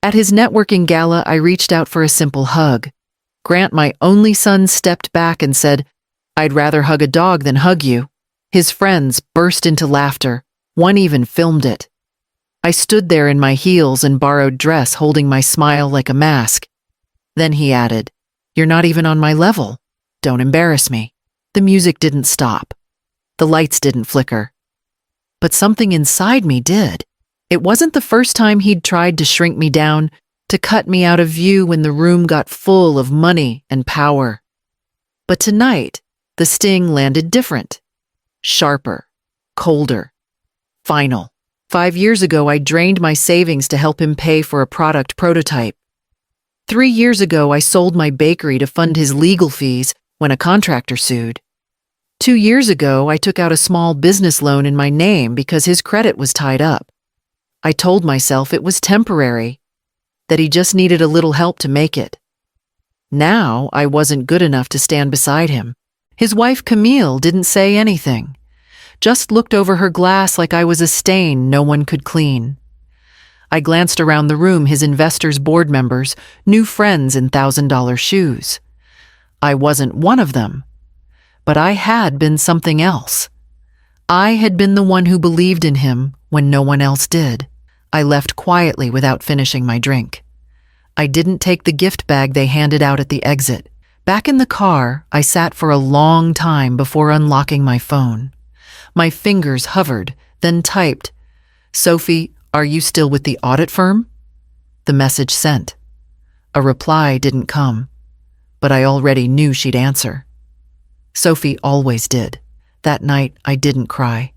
At his networking gala, I reached out for a simple hug. Grant, my only son, stepped back and said, "I'd rather hug a dog than hug you." His friends burst into laughter. One even filmed it. I stood there in my heels and borrowed dress, holding my smile like a mask. Then he added, "You're not even on my level. Don't embarrass me." The music didn't stop. The lights didn't flicker. But something inside me did. It wasn't the first time he'd tried to shrink me down, to cut me out of view when the room got full of money and power. But tonight, the sting landed different. Sharper, colder, final. 5 years ago, I drained my savings to help him pay for a product prototype. 3 years ago, I sold my bakery to fund his legal fees when a contractor sued. 2 years ago, I took out a small business loan in my name because his credit was tied up. I told myself it was temporary, that he just needed a little help to make it. Now, I wasn't good enough to stand beside him. His wife, Camille, didn't say anything, just looked over her glass like I was a stain no one could clean. I glanced around the room, his investors, board members, new friends in $1,000 shoes. I wasn't one of them, but I had been something else. I had been the one who believed in him when no one else did. I left quietly without finishing my drink. I didn't take the gift bag they handed out at the exit. Back in the car, I sat for a long time before unlocking my phone. My fingers hovered, then typed, "Sophie, are you still with the audit firm?" The message sent. A reply didn't come, but I already knew she'd answer. Sophie always did. That night, I didn't cry.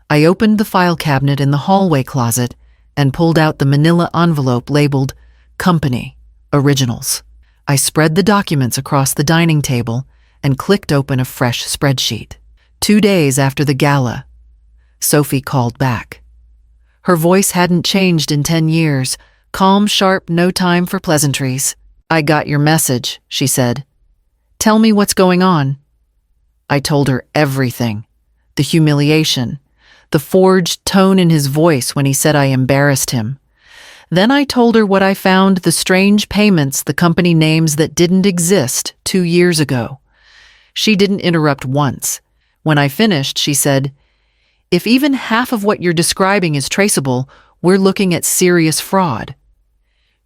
I opened the file cabinet in the hallway closet and pulled out the manila envelope labeled Company, Originals. I spread the documents across the dining table and clicked open a fresh spreadsheet. 2 days after the gala, Sophie called back. Her voice hadn't changed in 10 years, calm, sharp, no time for pleasantries. "I got your message," she said. "Tell me what's going on." I told her everything. The humiliation, the forged tone in his voice when he said I embarrassed him. Then I told her what I found, the strange payments, the company names that didn't exist 2 years ago. She didn't interrupt once. When I finished, she said, "If even half of what you're describing is traceable, we're looking at serious fraud.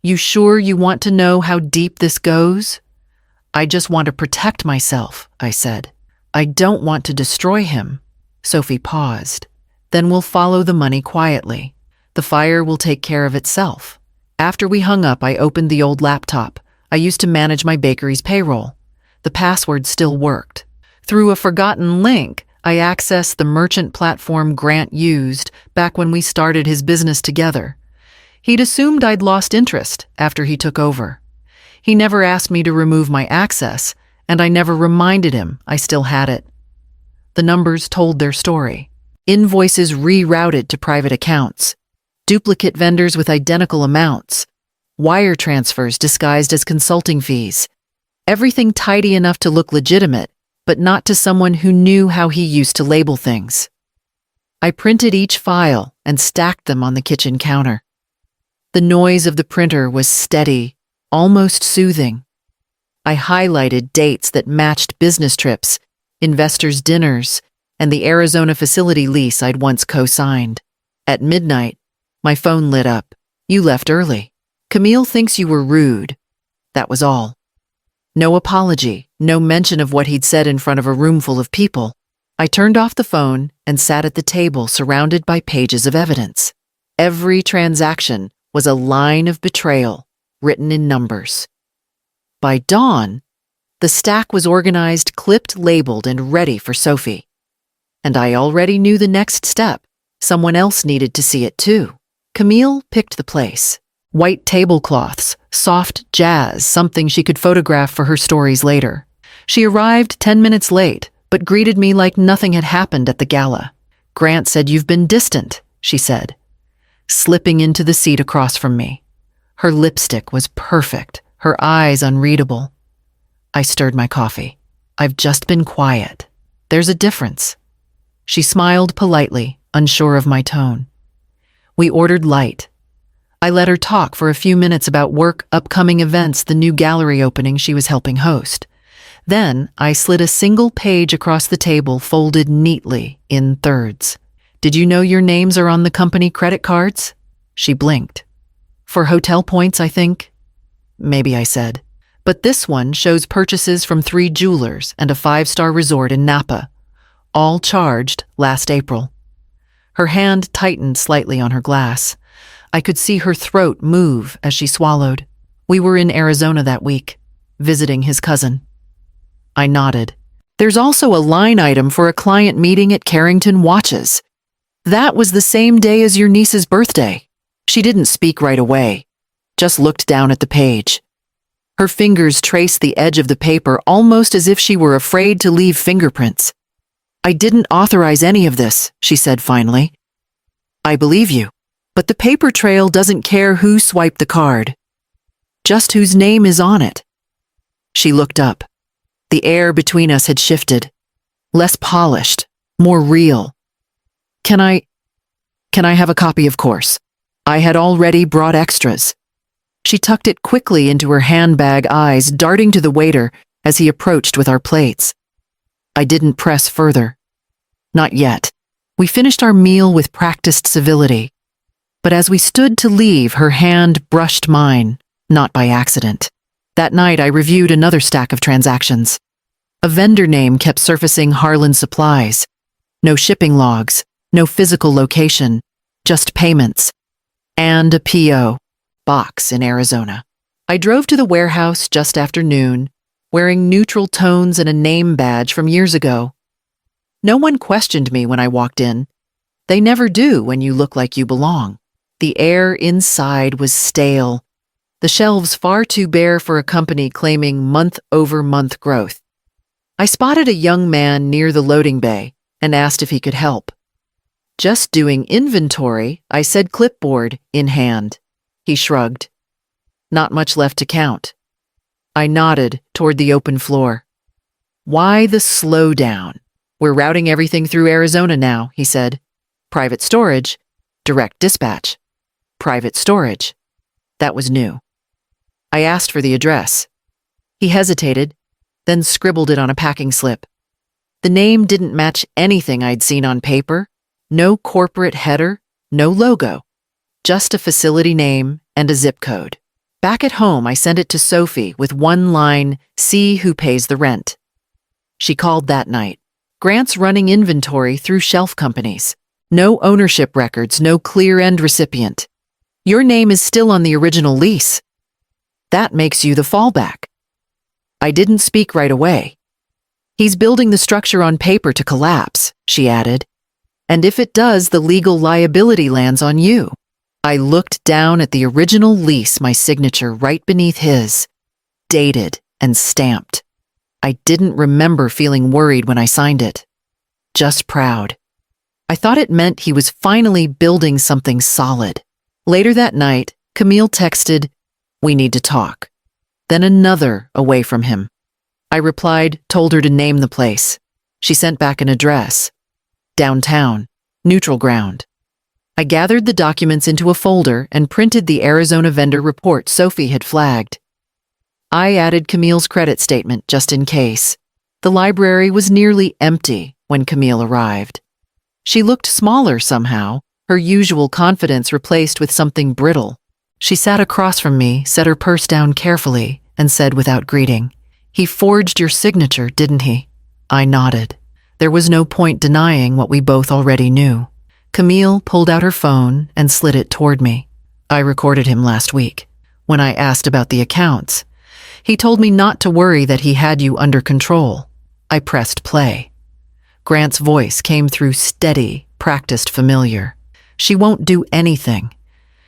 You sure you want to know how deep this goes?" "I just want to protect myself," I said. "I don't want to destroy him." Sophie paused. "Then we'll follow the money quietly. The fire will take care of itself." After we hung up, I opened the old laptop I used to manage my bakery's payroll. The password still worked. Through a forgotten link, I accessed the merchant platform Grant used back when we started his business together. He'd assumed I'd lost interest after he took over. He never asked me to remove my access, and I never reminded him I still had it. The numbers told their story. Invoices rerouted to private accounts. Duplicate vendors with identical amounts. Wire transfers disguised as consulting fees. Everything tidy enough to look legitimate, but not to someone who knew how he used to label things. I printed each file and stacked them on the kitchen counter. The noise of the printer was steady, almost soothing. I highlighted dates that matched business trips, investors' dinners, and the Arizona facility lease I'd once co-signed. At midnight, my phone lit up. "You left early. Camille thinks you were rude." That was all. No apology, no mention of what he'd said in front of a room full of people. I turned off the phone and sat at the table surrounded by pages of evidence. Every transaction was a line of betrayal, written in numbers. By dawn, the stack was organized, clipped, labeled, and ready for Sophie. And I already knew the next step. Someone else needed to see it too. Camille picked the place. White tablecloths, soft jazz, something she could photograph for her stories later. She arrived 10 minutes late, but greeted me like nothing had happened at the gala. "Grant said you've been distant," she said, slipping into the seat across from me. Her lipstick was perfect, her eyes unreadable. I stirred my coffee. "I've just been quiet. There's a difference." She smiled politely, unsure of my tone. We ordered light. I let her talk for a few minutes about work, upcoming events, the new gallery opening she was helping host. Then I slid a single page across the table, folded neatly in thirds. Did you know your names are on the company credit cards? She blinked. For hotel points, I think? Maybe, I said. But this one shows purchases from 3 jewelers and a 5-star resort in Napa, all charged last April. Her hand tightened slightly on her glass. I could see her throat move as she swallowed. We were in Arizona that week, visiting his cousin. I nodded. There's also a line item for a client meeting at Carrington Watches. That was the same day as your niece's birthday. She didn't speak right away, just looked down at the page. Her fingers traced the edge of the paper almost as if she were afraid to leave fingerprints. I didn't authorize any of this, she said finally. I believe you, but the paper trail doesn't care who swiped the card, just whose name is on it. She looked up. The air between us had shifted, less polished, more real. Can I have a copy, of course? I had already brought extras. She tucked it quickly into her handbag, eyes darting to the waiter as he approached with our plates. I didn't press further. Not yet. We finished our meal with practiced civility. But as we stood to leave, her hand brushed mine, not by accident. That night, I reviewed another stack of transactions. A vendor name kept surfacing: Harlan Supplies. No shipping logs, no physical location, just payments. And a P.O. box in Arizona. I drove to the warehouse just after noon, wearing neutral tones and a name badge from years ago. No one questioned me when I walked in. They never do when you look like you belong. The air inside was stale, the shelves far too bare for a company claiming month-over-month growth. I spotted a young man near the loading bay and asked if he could help. Just doing inventory, I said, clipboard in hand. He shrugged. Not much left to count. I nodded toward the open floor. Why the slowdown? We're routing everything through Arizona now, he said. Private storage, direct dispatch. Private storage. That was new. I asked for the address. He hesitated, then scribbled it on a packing slip. The name didn't match anything I'd seen on paper. No corporate header, no logo. Just a facility name and a zip code. Back at home, I sent it to Sophie with one line, "See who pays the rent." She called that night. Grant's running inventory through shelf companies. No ownership records, no clear end recipient. Your name is still on the original lease. That makes you the fallback. I didn't speak right away. He's building the structure on paper to collapse, she added. And if it does, the legal liability lands on you. I looked down at the original lease, my signature right beneath his, dated and stamped. I didn't remember feeling worried when I signed it. Just proud. I thought it meant he was finally building something solid. Later that night, Camille texted, "We need to talk." Then another away from him. I replied, told her to name the place. She sent back an address. Downtown, neutral ground. I gathered the documents into a folder and printed the Arizona vendor report Sophie had flagged. I added Camille's credit statement just in case. The library was nearly empty when Camille arrived. She looked smaller somehow, her usual confidence replaced with something brittle. She sat across from me, set her purse down carefully, and said without greeting, "He forged your signature, didn't he?" I nodded. There was no point denying what we both already knew. Camille pulled out her phone and slid it toward me. I recorded him last week. When I asked about the accounts, he told me not to worry, that he had you under control. I pressed play. Grant's voice came through steady, practiced, familiar. She won't do anything.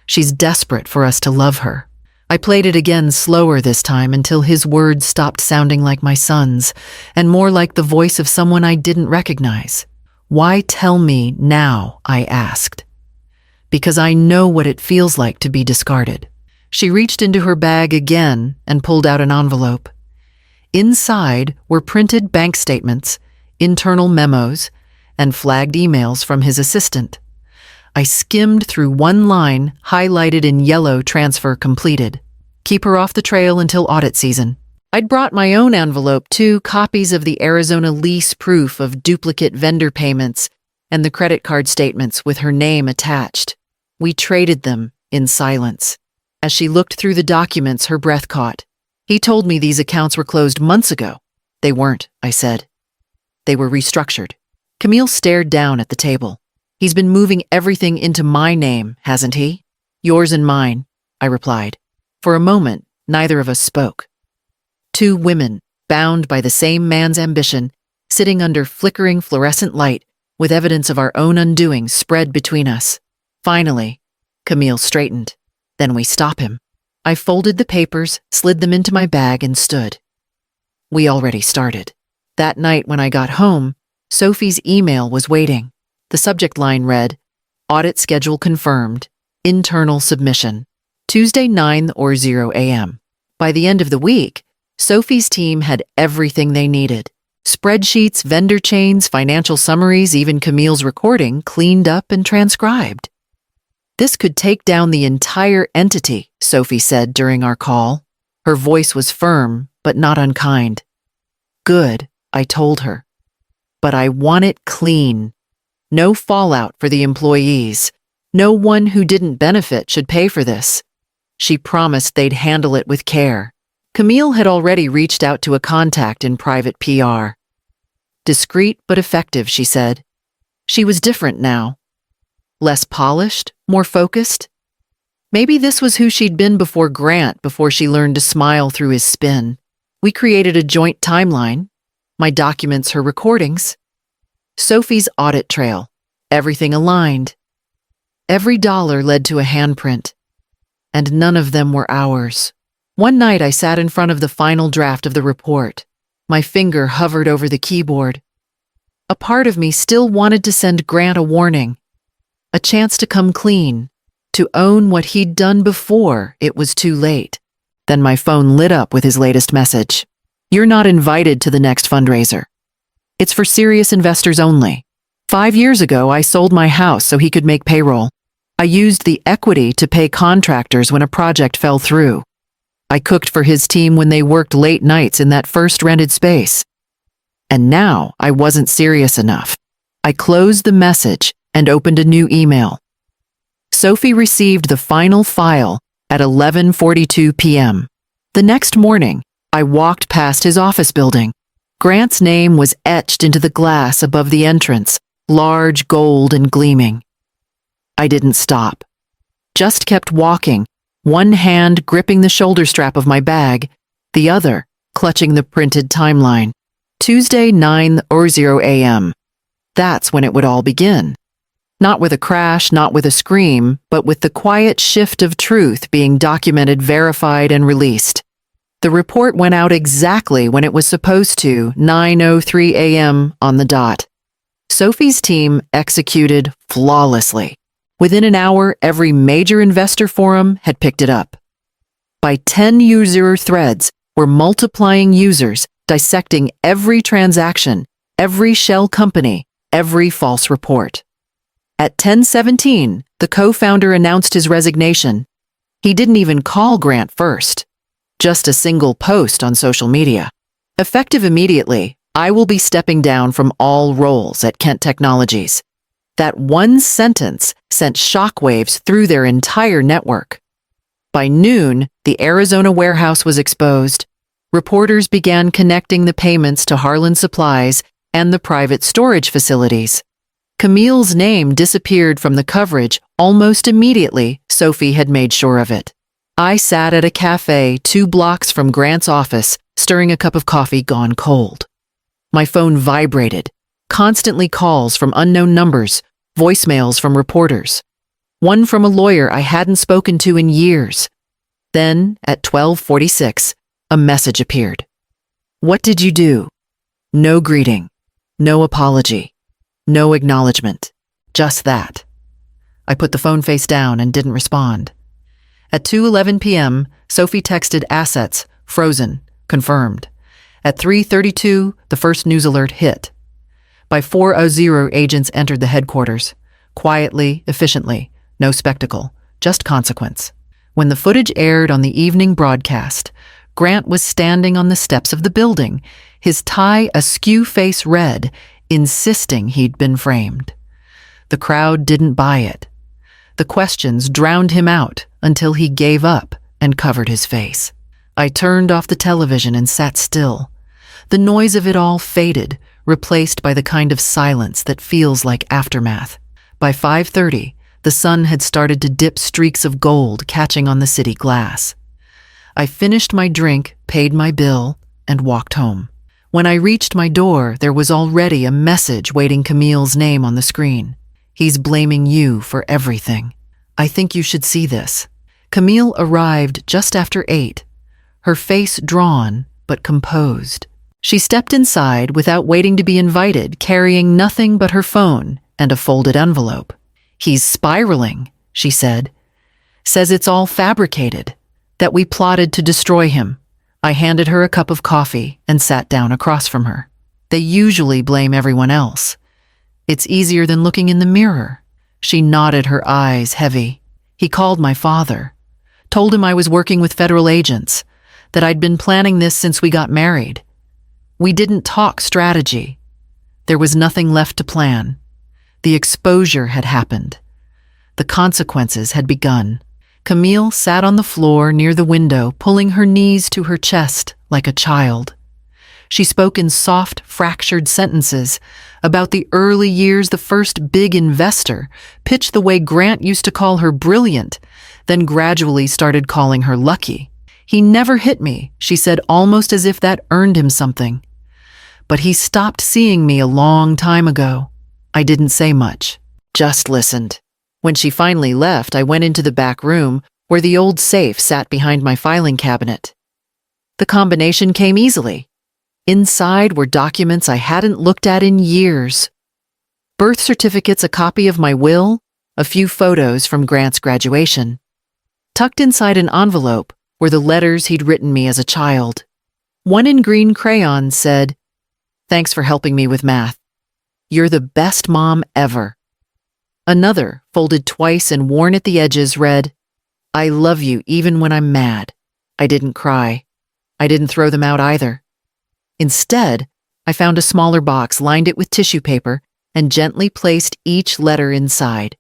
She's desperate for us to love her. I played it again, slower this time, until his words stopped sounding like my son's, and more like the voice of someone I didn't recognize. "Why tell me now?" I asked. "Because I know what it feels like to be discarded." She reached into her bag again and pulled out an envelope. Inside were printed bank statements, internal memos, and flagged emails from his assistant. I skimmed through one line, highlighted in yellow, transfer completed. Keep her off the trail until audit season. I'd brought my own envelope too, copies of the Arizona lease proof of duplicate vendor payments and the credit card statements with her name attached. We traded them in silence. As she looked through the documents, her breath caught. He told me these accounts were closed months ago. They weren't, I said. They were restructured. Camille stared down at the table. He's been moving everything into my name, hasn't he? Yours and mine, I replied. For a moment, neither of us spoke. Two women, bound by the same man's ambition, sitting under flickering fluorescent light with evidence of our own undoing spread between us. Finally, Camille straightened. Then we stop him. I folded the papers, slid them into my bag, and stood. We already started. That night when I got home, Sophie's email was waiting. The subject line read, Audit schedule confirmed. Internal submission. Tuesday 9:00 a.m. By the end of the week, Sophie's team had everything they needed. Spreadsheets, vendor chains, financial summaries, even Camille's recording cleaned up and transcribed. This could take down the entire entity, Sophie said during our call. Her voice was firm, but not unkind. Good, I told her. But I want it clean. No fallout for the employees. No one who didn't benefit should pay for this. She promised they'd handle it with care. Camille had already reached out to a contact in private PR. Discreet but effective, she said. She was different now. Less polished, more focused. Maybe this was who she'd been before Grant, before she learned to smile through his spin. We created a joint timeline. My documents, her recordings. Sophie's audit trail. Everything aligned. Every dollar led to a handprint. And none of them were ours. One night I sat in front of the final draft of the report. My finger hovered over the keyboard. A part of me still wanted to send Grant a warning. A chance to come clean. To own what he'd done before it was too late. Then my phone lit up with his latest message. You're not invited to the next fundraiser. It's for serious investors only. 5 years ago, I sold my house so he could make payroll. I used the equity to pay contractors when a project fell through. I cooked for his team when they worked late nights in that first rented space. And now I wasn't serious enough. I closed the message and opened a new email. Sophie received the final file at 11:42 p.m. The next morning, I walked past his office building. Grant's name was etched into the glass above the entrance, large, gold, and gleaming. I didn't stop. Just kept walking, one hand gripping the shoulder strap of my bag, the other clutching the printed timeline. Tuesday 9:00 a.m. That's when it would all begin. Not with a crash, not with a scream, but with the quiet shift of truth being documented, verified, and released. The report went out exactly when it was supposed to, 9:03 a.m. on the dot. Sophie's team executed flawlessly. Within an hour, every major investor forum had picked it up. By 10 user threads were multiplying users, dissecting every transaction, every shell company, every false report. At 10:17, the co-founder announced his resignation. He didn't even call Grant first. Just a single post on social media. Effective immediately, I will be stepping down from all roles at Kent Technologies. That one sentence sent shockwaves through their entire network. By noon, the Arizona warehouse was exposed. Reporters began connecting the payments to Harlan Supplies and the private storage facilities. Camille's name disappeared from the coverage almost immediately. Sophie had made sure of it. I sat at a cafe 2 blocks from Grant's office, stirring a cup of coffee gone cold. My phone vibrated, constantly calls from unknown numbers, voicemails from reporters. One from a lawyer I hadn't spoken to in years. Then, at 12:46, a message appeared. What did you do? No greeting, no apology, no acknowledgement, just that. I put the phone face down and didn't respond. At 2:11 p.m., Sophie texted assets, frozen, confirmed. At 3:32, the first news alert hit. By 4:00, agents entered the headquarters. quietly, efficiently, no spectacle, just consequence. When the footage aired on the evening broadcast, Grant was standing on the steps of the building, his tie askew face red, insisting he'd been framed. The crowd didn't buy it. The questions drowned him out until he gave up and covered his face. I turned off the television and sat still. The noise of it all faded, replaced by the kind of silence that feels like aftermath. By 5:30, the sun had started to dip streaks of gold catching on the city glass. I finished my drink, paid my bill, and walked home. When I reached my door, there was already a message waiting Camille's name on the screen. "He's blaming you for everything. I think you should see this." Camille arrived just after 8, her face drawn but composed. She stepped inside without waiting to be invited, carrying nothing but her phone and a folded envelope. "He's spiraling," she said. "Says it's all fabricated, that we plotted to destroy him." I handed her a cup of coffee and sat down across from her. "They usually blame everyone else. It's easier than looking in the mirror." She nodded, her eyes heavy. "He called my father, told him I was working with federal agents, that I'd been planning this since we got married. We didn't talk strategy. There was nothing left to plan. The exposure had happened. The consequences had begun." Camille sat on the floor near the window, pulling her knees to her chest like a child. She spoke in soft, fractured sentences about the early years the first big investor pitched the way Grant used to call her brilliant, then gradually started calling her lucky. "He never hit me," she said, almost as if that earned him something. "But he stopped seeing me a long time ago." I didn't say much, just listened. When she finally left, I went into the back room where the old safe sat behind my filing cabinet. The combination came easily. Inside were documents I hadn't looked at in years. Birth certificates, a copy of my will, a few photos from Grant's graduation. Tucked inside an envelope were the letters he'd written me as a child. One in green crayon said, "Thanks for helping me with math. You're the best mom ever." Another, folded twice and worn at the edges, read, "I love you even when I'm mad." I didn't cry. I didn't throw them out either. Instead, I found a smaller box, lined it with tissue paper, and gently placed each letter inside.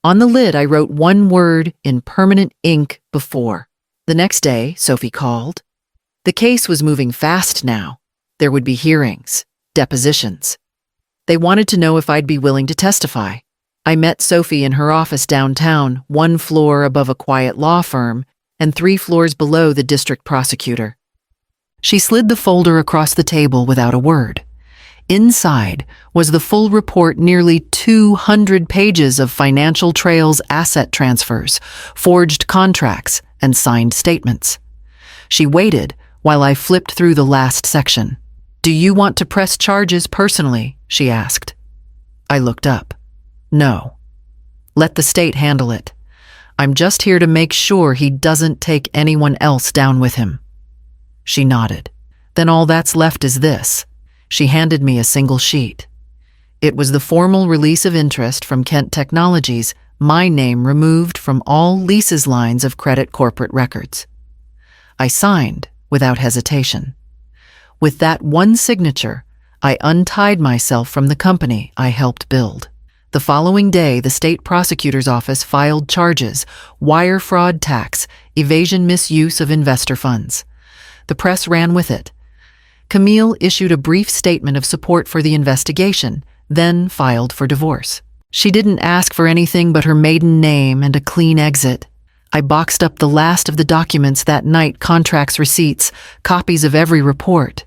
On the lid, I wrote one word in permanent ink, "before." The next day, Sophie called. The case was moving fast now. There would be hearings, depositions. They wanted to know if I'd be willing to testify. I met Sophie in her office downtown, 1 floor above a quiet law firm and 3 floors below the district prosecutor. She slid the folder across the table without a word. Inside was the full report, nearly 200 pages of financial trails, asset transfers, forged contracts, and signed statements. She waited while I flipped through the last section. "Do you want to press charges personally?" she asked. I looked up. "No. Let the state handle it. I'm just here to make sure he doesn't take anyone else down with him." She nodded. "Then all that's left is this." She handed me a single sheet. It was the formal release of interest from Kent Technologies, my name removed from all leases lines of credit corporate records. I signed without hesitation. With that one signature, I untied myself from the company I helped build. The following day, the state prosecutor's office filed charges: wire fraud, tax, evasion, misuse of investor funds. The press ran with it. Camille issued a brief statement of support for the investigation, then filed for divorce. She didn't ask for anything but her maiden name and a clean exit. I boxed up the last of the documents that night: contracts, receipts, copies of every report.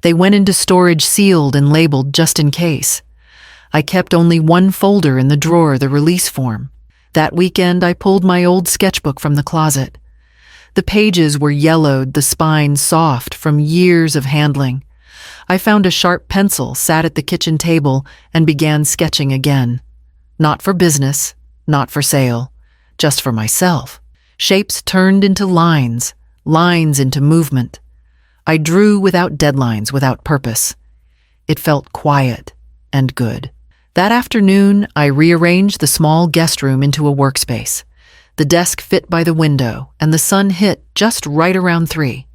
They went into storage, sealed and labeled just in case. I kept only one folder in the drawer, the release form. That weekend, I pulled my old sketchbook from the closet. The pages were yellowed, the spine soft from years of handling. I found a sharp pencil, sat at the kitchen table, and began sketching again. Not for business, not for sale, just for myself. Shapes turned into lines, lines into movement. I drew without deadlines, without purpose. It felt quiet and good. That afternoon, I rearranged the small guest room into a workspace. The desk fit by the window, and the sun hit just right around 3.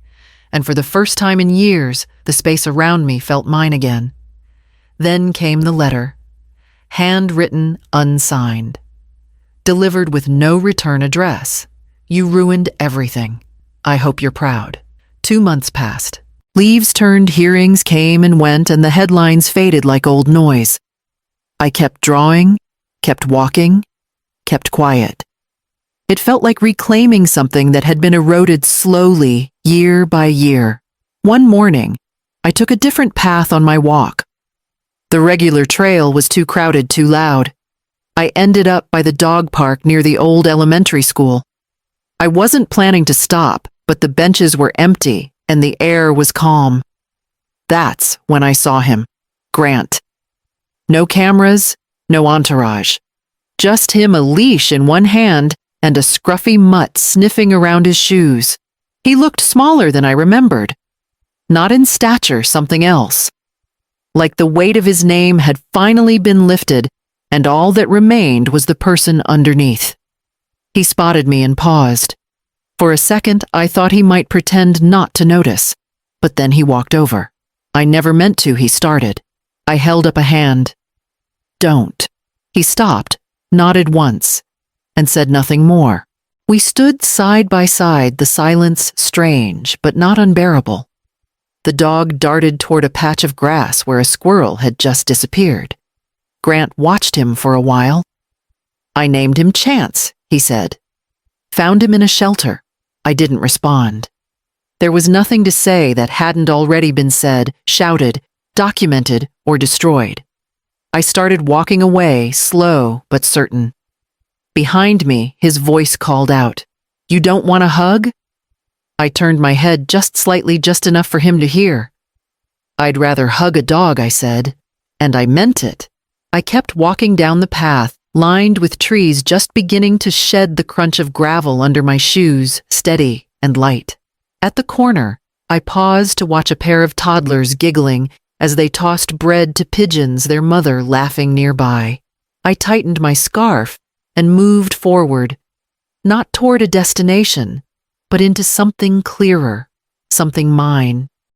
And for the first time in years, the space around me felt mine again. Then came the letter. Handwritten, unsigned. Delivered with no return address. You ruined everything. I hope you're proud. 2 months passed. Leaves turned, hearings came and went, and the headlines faded like old noise. I kept drawing, kept walking, kept quiet. It felt like reclaiming something that had been eroded slowly, year by year. One morning, I took a different path on my walk. The regular trail was too crowded, too loud. I ended up by the dog park near the old elementary school. I wasn't planning to stop, but the benches were empty and the air was calm. That's when I saw him, Grant. No cameras, no entourage. Just him, a leash in one hand and a scruffy mutt sniffing around his shoes. He looked smaller than I remembered. Not in stature, something else. Like the weight of his name had finally been lifted, and all that remained was the person underneath. He spotted me and paused. For a second, I thought he might pretend not to notice, but then he walked over. I never meant to, he started. I held up a hand. Don't. He stopped, nodded once, and said nothing more. We stood side by side, the silence strange, but not unbearable. The dog darted toward a patch of grass where a squirrel had just disappeared. Grant watched him for a while. I named him Chance, he said. Found him in a shelter. I didn't respond. There was nothing to say that hadn't already been said, shouted, documented, or destroyed. I started walking away, slow but certain. Behind me, his voice called out, "You don't want a hug?" I turned my head just slightly, just enough for him to hear. "I'd rather hug a dog," I said, and I meant it. I kept walking down the path, lined with trees just beginning to shed the crunch of gravel under my shoes, steady and light. At the corner, I paused to watch a pair of toddlers giggling as they tossed bread to pigeons, their mother laughing nearby. I tightened my scarf and moved forward, not toward a destination, but into something clearer, something mine.